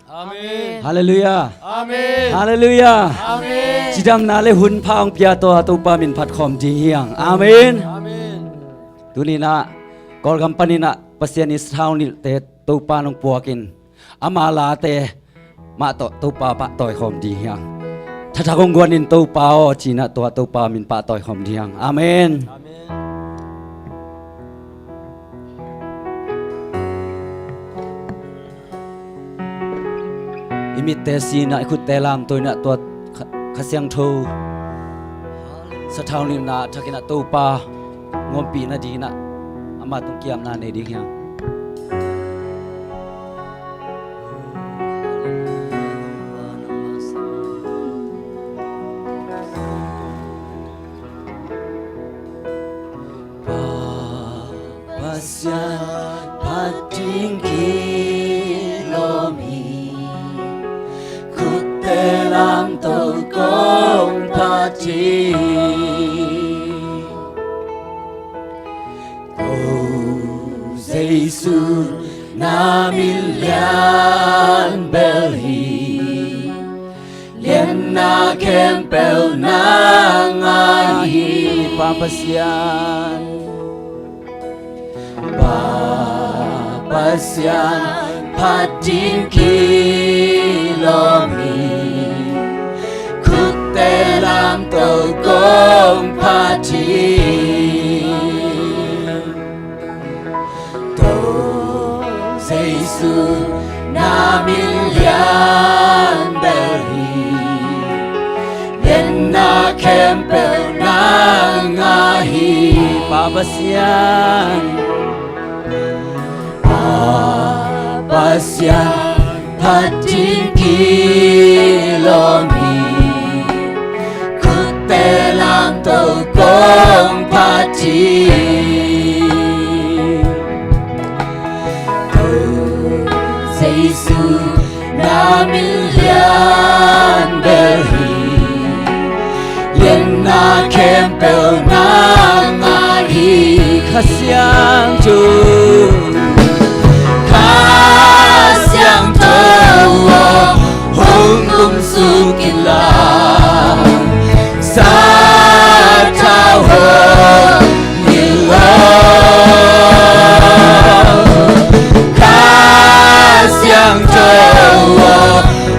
Amen. Hallelujah. Amen. Hallelujah. Amen. Chỉ đam nà lê hun phong pia to tu pa min phat khom ji hiang. Amen. Amen. Tu ni na kol company na pasien is town ni te tu pa nong puakin. Amala te ma to tu pa toy khom ji hiang. Tha tha gong gwan in tu pa o chi na to tu pa min pa toy khom ji hiang. Amen. Amen. Imitesi na ikut telam tôi na tuat khasyang thu sa thau ni na thakina to pa ngompi na di na ama tung kiam na ne di hyang pa pasyan pating kilomi làm tôi công ta chi cầu Giêsu na min lian bel hi lian na kem bel na ngai hi papasian patin kilomi te làm tôi công pa chi tôi Giêsu na min lian bel hi lian na kem bel na nga hi papasian patin kilomi te làm tôi công pa chi tôi Giêsu na min lian bel hi lian na kem bel na nga hi khasyang chu hong kum su kila sa trao hơn nhiều ca siang trâu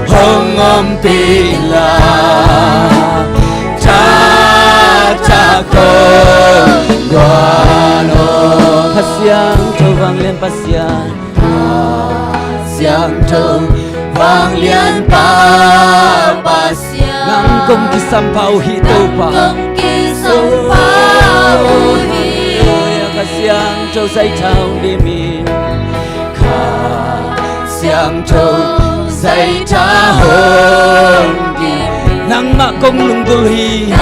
hong om pila cha con guano ca siang trâu vang lên pasian siang trâu vang lian pa nang kong kisampaw hito pa kasiang châu say thao đi mi kasiang châu say thao hong đi nang ma kong lunggul hi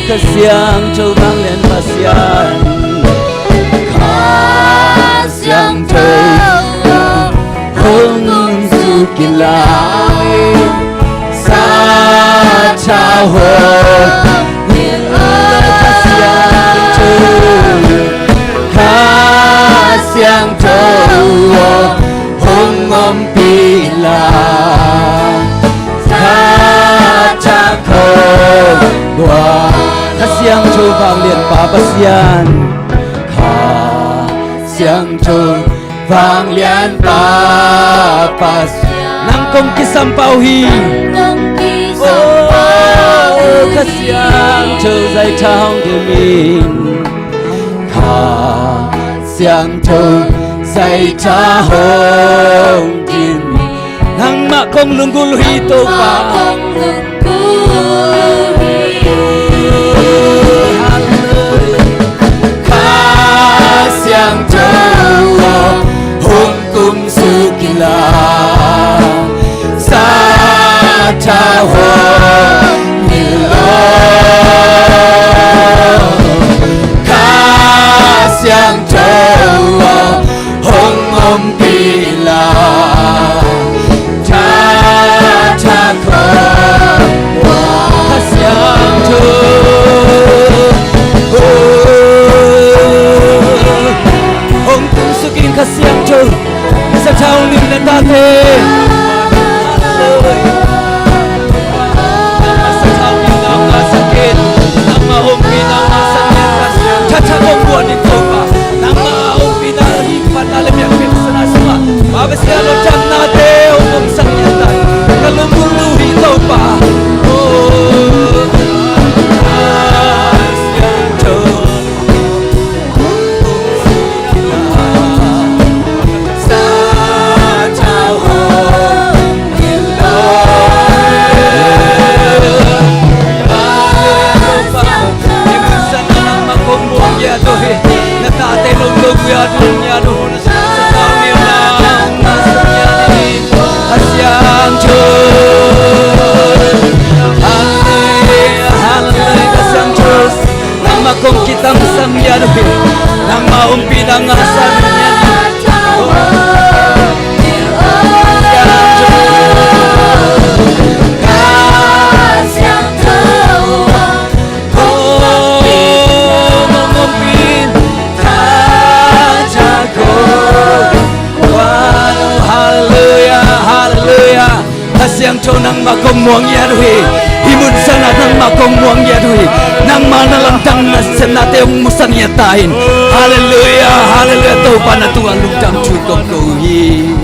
kasiang châu vang lên pasian kasiang châu hong su kilai sa chao hong miền kasiang châu hong om pila sa cha khong gua kasiang châu vang liền pa pasian kasiang châu vang lian pa nang kong kisampaw hi kasiang châu dây thao đi min kasiang châu dây thao hong đi min nang ma kong lunggul hi to pa kasiang châu hong kum su kila sa trao hong kasiang châu hong om pila cha con kasiang châu hong kum su kin kasiang châu sa chao ni na tate sa chao ni na masakit nang maumpi na masakit chachagong buwan ni Topa nang maumpi na hipan alam yang pinsanasma mabasalo chan nate umong sakyatan kalumuluhi Topa kung kitang samyanuhin nang maumpi ng asal niya Hasyang cho nang makong muang yaduhi himun sana nang makong muang yaduhi nang manalantang nasem nate yung musang yatain hallelujah hallelujah to panatuan lugdang chukong kuhi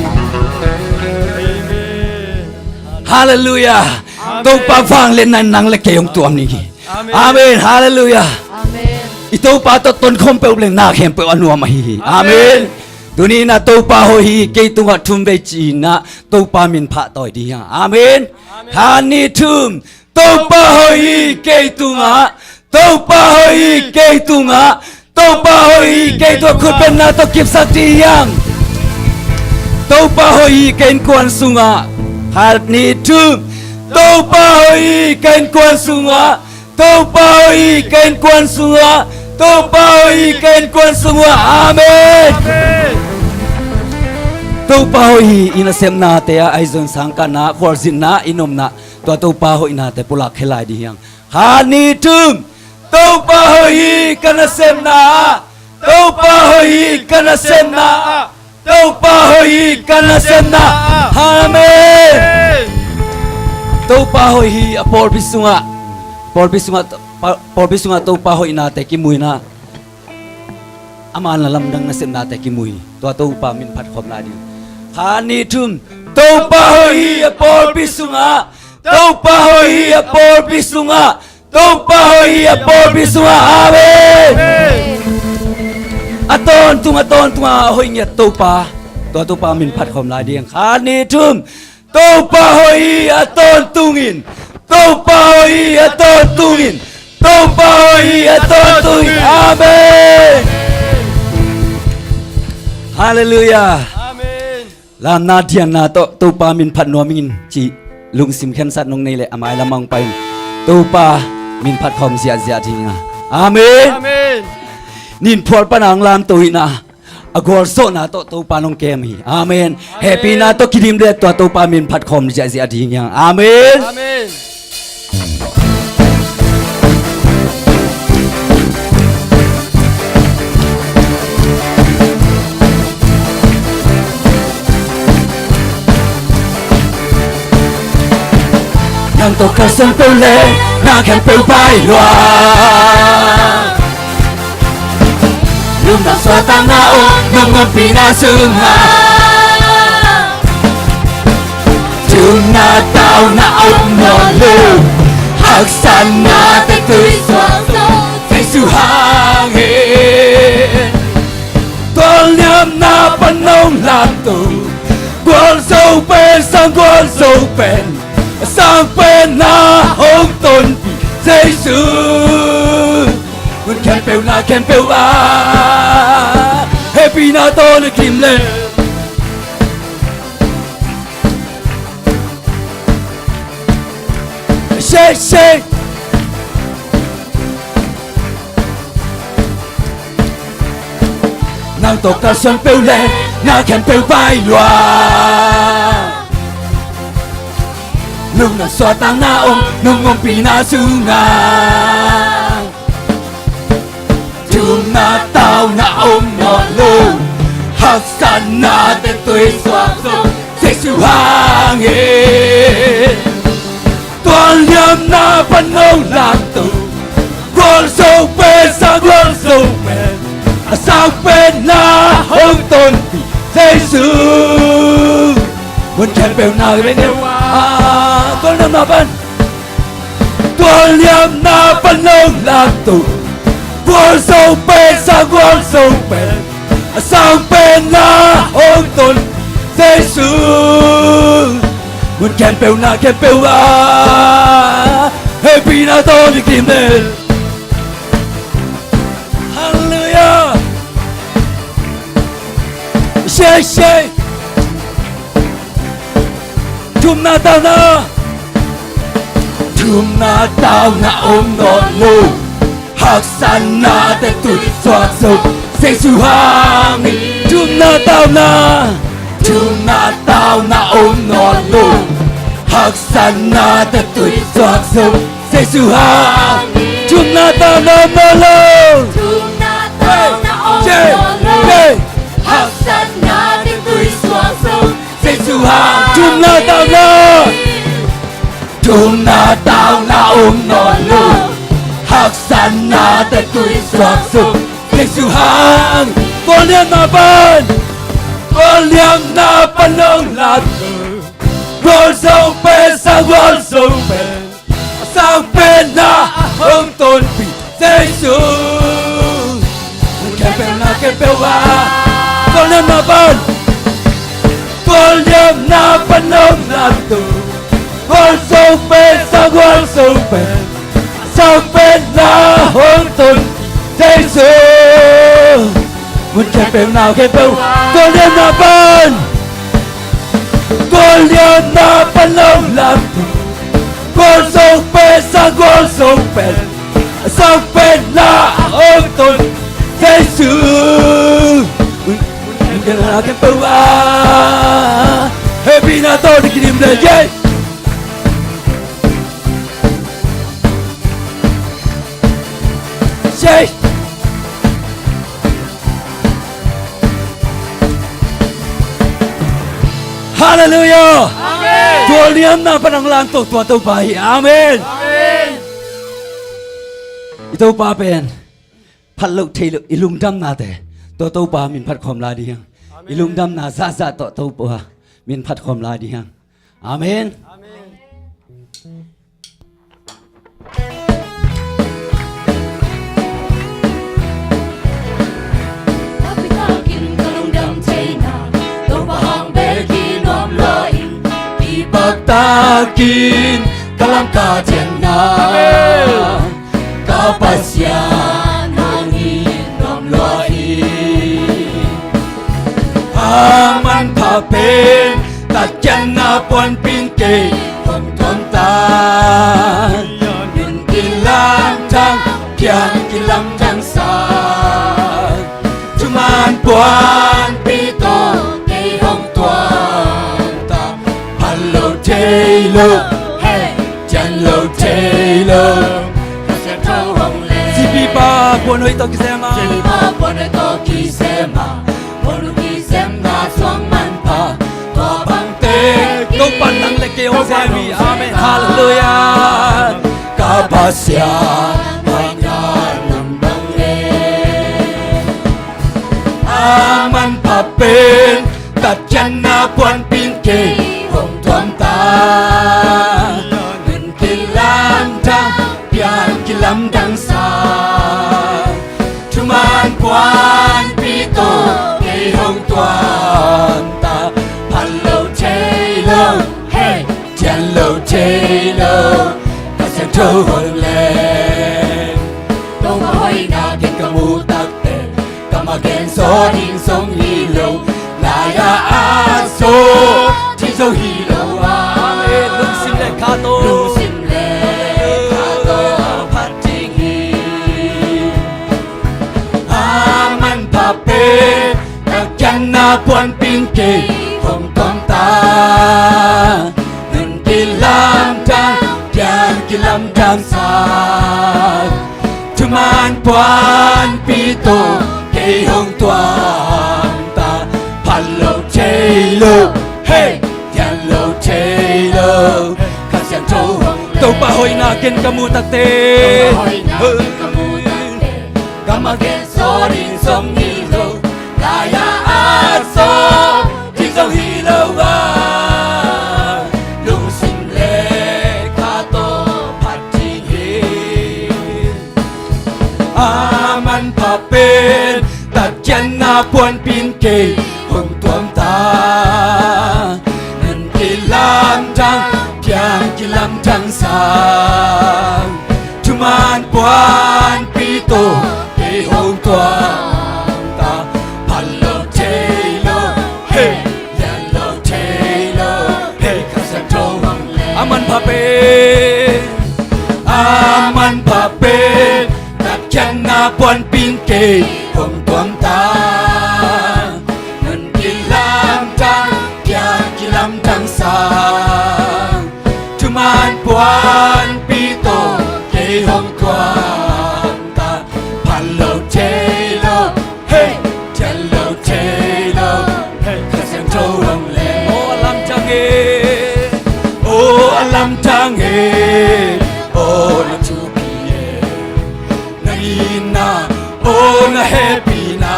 hallelujah to pavang len nang lekeyong tuam ni amen hallelujah amen ito patot ton kompel bleng na kempe anua mahi amen Duni na topa hohi kei tunga tumbe china topa min pha toy dia amen hani tum topa hohi kei tunga topa hohi kei tunga topa hohi kei to khutben na to kip sakti yang topa hohi ken kwan sunga hani tum topa hohi ken kwan sunga topa hohi ken kwan sunga topa hohi ken kwan sunga amen Topa hohi inasem na te aizon sangka na forzin na inom na topa hohi na te pulak helai di yang hani tum topa hohi kanasem na topa hohi kanasem na topa hohi kanasem na amen topa hohi apor bisunga topa hohi na te kimui na aman lamdang nasem na te kimui topa min phat khom na di Hani tum topa hohi apor bisunga topa hohi apor bisunga topa hohi apor bisunga amen aton tunga hoi nya topa min phat khom la dieng hani tum topa hohi aton tungin topa hohi aton tungin topa hohi aton tungin amen hallelujah Lam na dian na to pa min phat no min chi lung sim khen sat nong nei le amai lamang pai to pa min phat khom sia sia thi nga amen Amen. nin phor panang lam to ina agor so na to pa nong kem hi amen happy na to kidim le to pa min phat khom sia sia thi nga amen Amen. Nang to kasan pele na kan pe bai loa Lum na sa ta na o nang ngom pina sunga Chung na tao na ông no lu Hak san na te tui soang so Te su hang he Tuan liam na panong lam tu Guan sâu pen sang guan sâu pen sang bên na hông tôn vì Giê-xu Quân khen bèo à Happy na tôn để kìm lên Shake Nàng tộc ta xuân bèo lên Na khen bèo vai loa Nung na so tang na ong nung ngom pi na sunga Chung na tao na ong no lu Hak san na te tui soa Giêsu hangin toàn niềm na vẫn ngông làm tù con sông bên sang con sông bên sang bên na hông tôn vì Giêsu muốn khen bèo nào bên yêu toàn niềm na vẫn làm tù con sông bên sang con sông bên sang bên na hông tôn Giêsu muốn khen bèo happy na tôi đi tìm đến hallelujah say chum na tao na ôm ngọn lù hạc san na te tụi xoa sâu Giêsu hang chum na tao na ôm ngọn lù hạc san na te tụi xoa sâu Giêsu hang chum na tao na lô hạc san na te tụi xoa sâu Giêsu hang chum na tao na ôm ngọn lù hạc san na te tụi xoa sâu Giêsu hang con liam na ban ông là con sông bên sang bên na ông tôn vì Giêsu kẹp bèo con liam na ban ông là con sông bên sang bên na ông tôn Giêsu muốn kẹp bèo con liam na ban ông làm con sông bên sang bên na ông tôn Giêsu muốn kẹp bèo happy na tôi đi tìm đến yeah say hallelujah Chúa liam na pananglan to tua tau pai amen itau pa pen phat luk thei luk ilung dam na te to tau pa min phat khom la di hang ilung dam na za to tau pa min phat khom la di hang amen takin dalam kajiannya kapasian angin nom loi aman papen takkan apon pingke kon kontan yun kilang tang kian kilang tang sa cuman puan pito ke hong tuan Taylor, hey, Janlo Taylor, kasih tahu hong le. Sipi pa buồn hơi to kisema, sipi pa buồn hơi to kisema, buồn kisema suang manpa, to bang te, to panang leke hong semi, amen, hallelujah. Kapasian hangan nambang le, aman papen, takkan na buan pinke. Ngân kilam ta pian kilam dang sa cuman puan pito kay hong tuan ta Hello Taylor hey Janlo Taylor kasang thâu hồn lên đâu mà hoy na ken kamutak te kamagen so ding song hi lo la ya aso thi so hi lo puan pinke hong tom ta ngân kilam ta pian kilam dam sa cuman puan pito ke hong tuan ta Hello Taylor hey again kamu takte come again sorry song hero kaya aso chỉ song hero wa lung sim le kato pati he aman papen tak janna puan pin ke hong tuam ta nan kilam tang piang kilam tang sang cuman puan pito ke hong tuam ta palo tailor hey yellow tailor hey kasato aman papen tak janna puan pin ke hong tuam ta nan kilam tang piang kilam tang sang cuman puan pito ke hong tuam ta palo tailor hey yellow tailor hey kasato le oh alam change oh na chupi na oh na happy na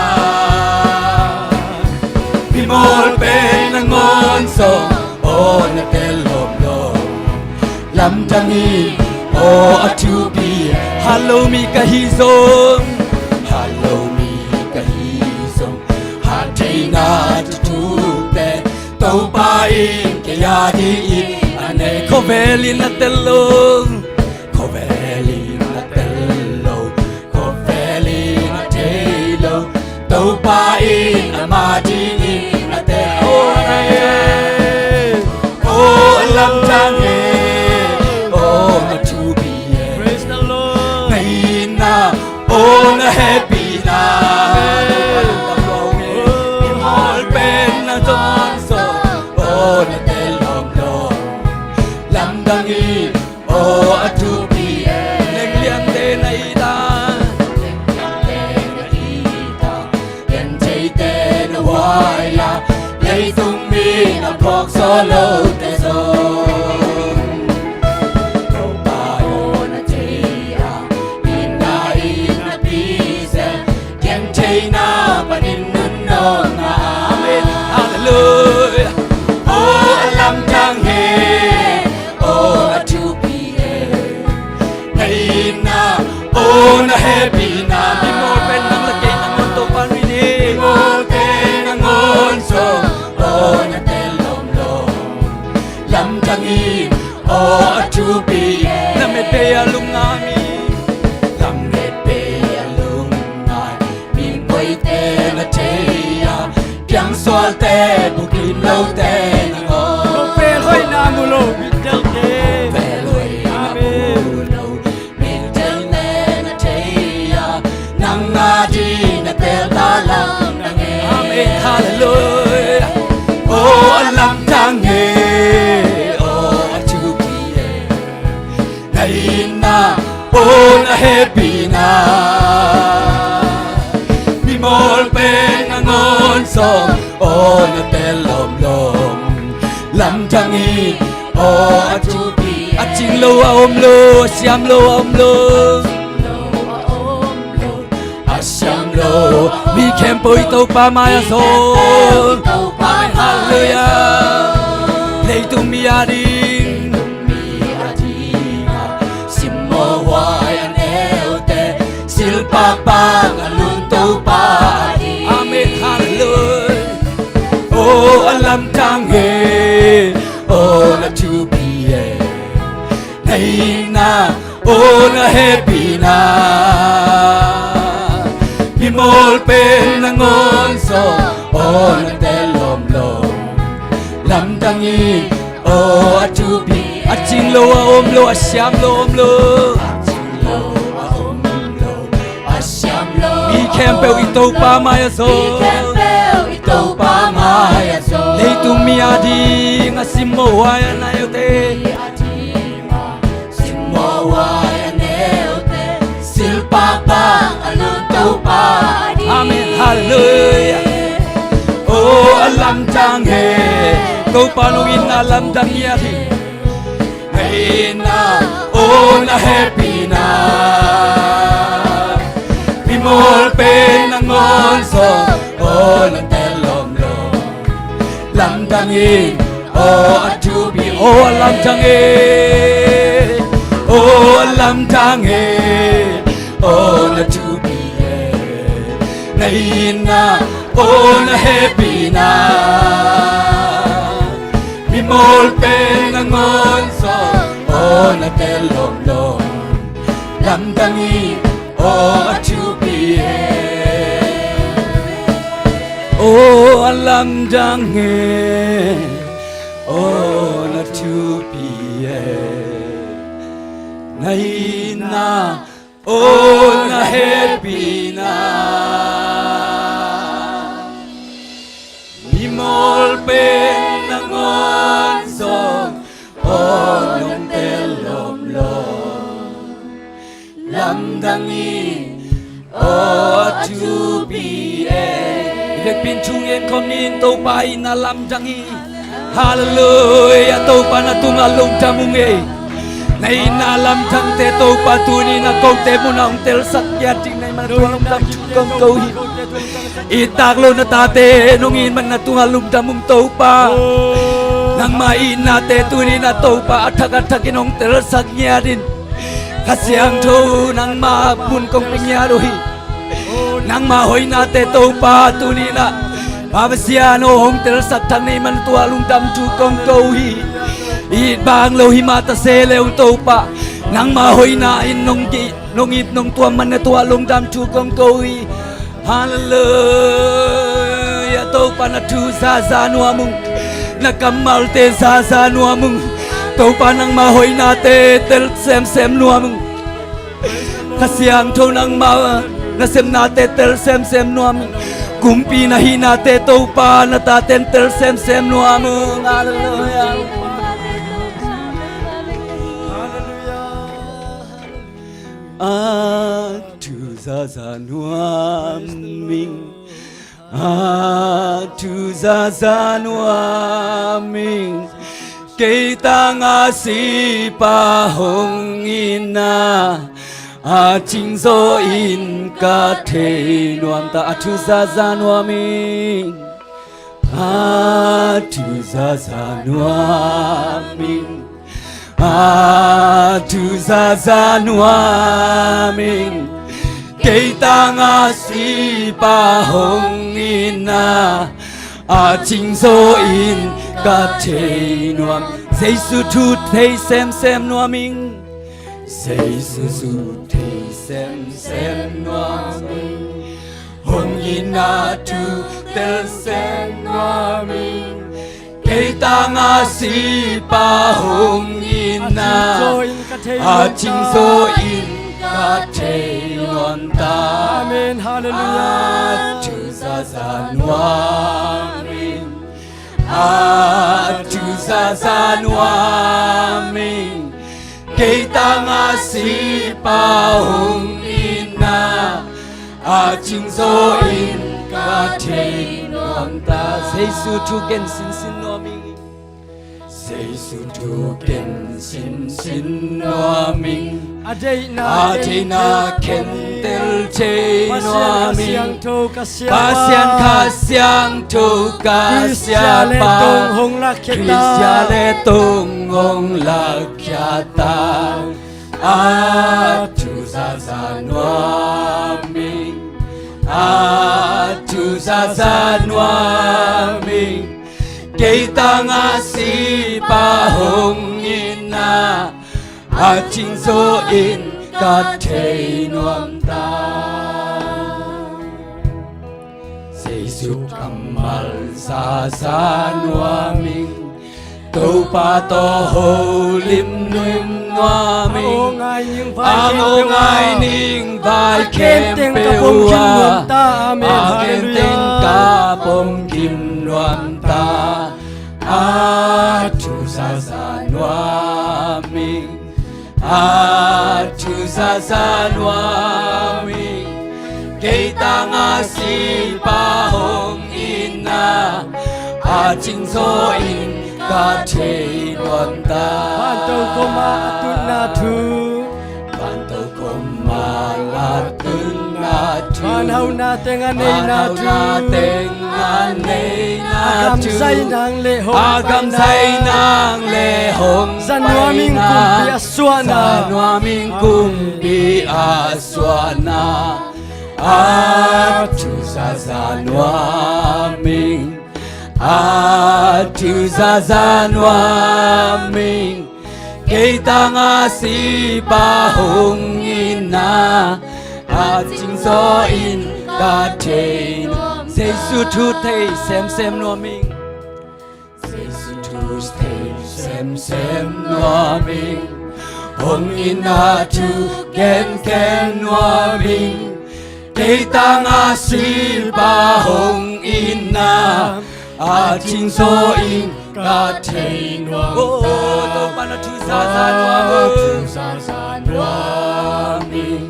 bimol pen na ngon so oh na telom lo lam changi oh a chupi hello mi kahizong ha tina tu te to pa in ke ya di ane ko veli na telong ko veli na tello ko veli na telo to pa in amadi na te oh lam change oh na chupi praise the Lord na oh na happy na all pen na tonso oh na telom lo lam dangi oh atupi leng liang te na ita yen chei te na waila lei tung mi na phok solo te so Hallelujah. Oh, alam chang he. Oh, a chupi he. Hey na. Oh, na happy na. Bimol pen nang lagay ng mundo panwini. Bimol pen nang onso. Oh, na telom lo. Lam chang he. Oh, a chupi he. Na mete alungami. Lam mete alungami. Bimboy te na cheya. Piang sol te bukin lo te na ngo pel hoi na mulo bitel te pel hoi na mulo bitel te na cheya nang na di na tel ta lam na nge amen hallelujah oh alam tang nge oh achuki ye nai na oh na happy na bimol pen na ngon song oh na telom lom lam changi oh achupi aching lo om lo siam lo om lo asiam lo mi kem poi to pa maya so amen hallelujah lei tu mi ading simmo wai an elte sil pa pa alun to pa amen hallelujah oh alam tang he oh na chupi ye hey na oh na happy na bimol pen na ngon so oh na telom lo lam tangi oh a chupi a ching lo om lo a siam lo om lo mi kempe ito pa maya so ito pa maya so lei tu mi adi nga simmo waya na yote simmo waya na yote sil papa alun to pa amen hallelujah oh alam chang he ko pa nungin alam dang yati hey na na happy na Bimol pen ng ngonso na telom lo Lam dangin atubi lam dangin lam dangin na tubi na na happy na Bimol pen ng ngonso na telom lo Lam dangin atubi alam dangin na tubi na na happy na Bimol pen ng ngonso ng telom lo Lam dangin atubi Ilek pinchung yen konin to pai na lam dangi Hallelujah to pa na tungalong tamunge Nay na lam dang te to pa tuni na kong te mo na ang tel sakya ting nay manatuang dam chukong kauhi Itaklo na tate nungin man na tungalong tamung to pa Nang main na te tuni na to pa atak-atakin ang tel sakya din Kasyang to nang mapun kong pingyaruhi Nang mahoy nate to pa tuni na Babasiano hong tel saktang ni man tualung dam tukong kauhi It bang lo himata selew to pa Nang mahoy na inong it nong tuwa man na tualung dam tukong kauhi Hallelujah to pa na tu sa zanwa mong Nakamal te sa zanwa mong To pa nang mahoy nate tel sem nuwa mong Kasyang to nang Nasem nate tel sem nuam Kumpi na hinate to pa nataten tel sem nuam Hallelujah Tu za nuaming Tu za nuaming Kita ngasi pahong ina Chinh zo in ca thể nuam ta tu za nuaming tu za nuaming tu za nuaming kita ngasi pahong ina chinh zo in ca thể nuam Giêsu tu thấy xem nuaming Giêsu thấy xem nuaming Hong ina tu tel xem nuaming Kita ngasi pa hong ina chinh zo in ka te nuam ta Amen hallelujah tu za nuaming tu za nuaming Kita ngasi pa hong ina chinh zo in ka te nuam ta Giêsu tu gen sin nuaming Giêsu tu gen sin nuaming Adina ken tel che nuaming Kasian tu kasian pa Krisya le tong hong lakyata tu za nuaming tu za nuaming Kita ngasi pahong ina chinh zo in ka te nuam ta Giêsu kamal sa nuaming Câu pa to ho lim nuim nuaming Ang ong ai ning vai kem peua Agen ting ka pom kim nuam ta tu za nuaming tu za nuaming Kita ngasi pahong ina chinh zo in cả thế đoàn ta ban tàu cô ma tu na thu ban tàu cùng mà là từng na thu ban hau na tengan nei na thu tengan nei na agam thu say nang le hong agam say nang le hong zanwa ming kum pi aswana zanwa ming kum pi aswana atu sa zanwa ming atu sa zanwa ming kita nga si bahong ina at ching so in ka chain say su thu thei sem no ming say su thu thei sem no ming hong ina tu ken no ming kita nga si bahong ina at ching so in ka chain no to pana tu sa no ming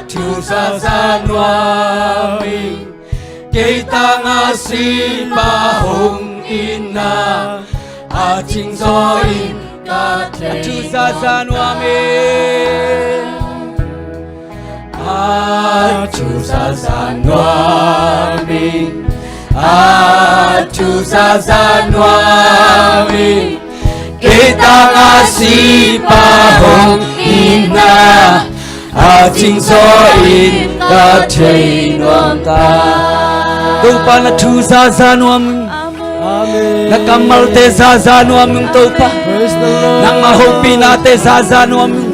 tu sa no ming kita nga si bahong ina a ching so in ka tu sa no ming tu sa no ming tu sa no ming kita nga si bahong ina a ching so in ka chain wang ta tu pa na thu sa no ming amen nakamal te sa no ming tu pa praise the Lord nang mahopi na te sa no ming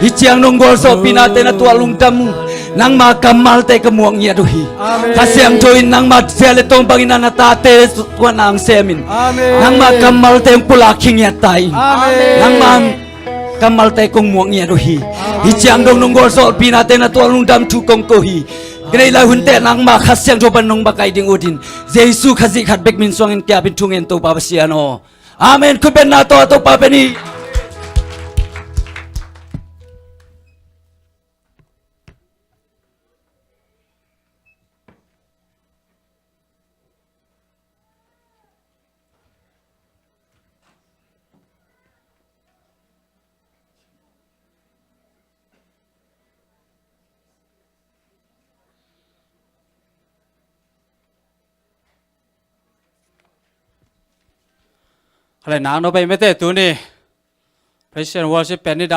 ichiang nonggol so pinate na tualung tamu nang makamal te kamuang niya duhi kasyang join nang madsele tong Panginoon na tate tuwan ang semin amen nang makamal te ang pulaking niya tay nang kamal te kong muang niya duhi ichiang dong nonggol so pinate na tualung dam tukong kohi Gnei la hunte nang ma khasyang joban nong bakai ding udin Jesu khazi khat bek min songin kya bin tungen to babasiano amen kuben na to papeniอะไรนางโนไปไม่เตะตัวนี่ Praise and worship เป็นนี่ดัง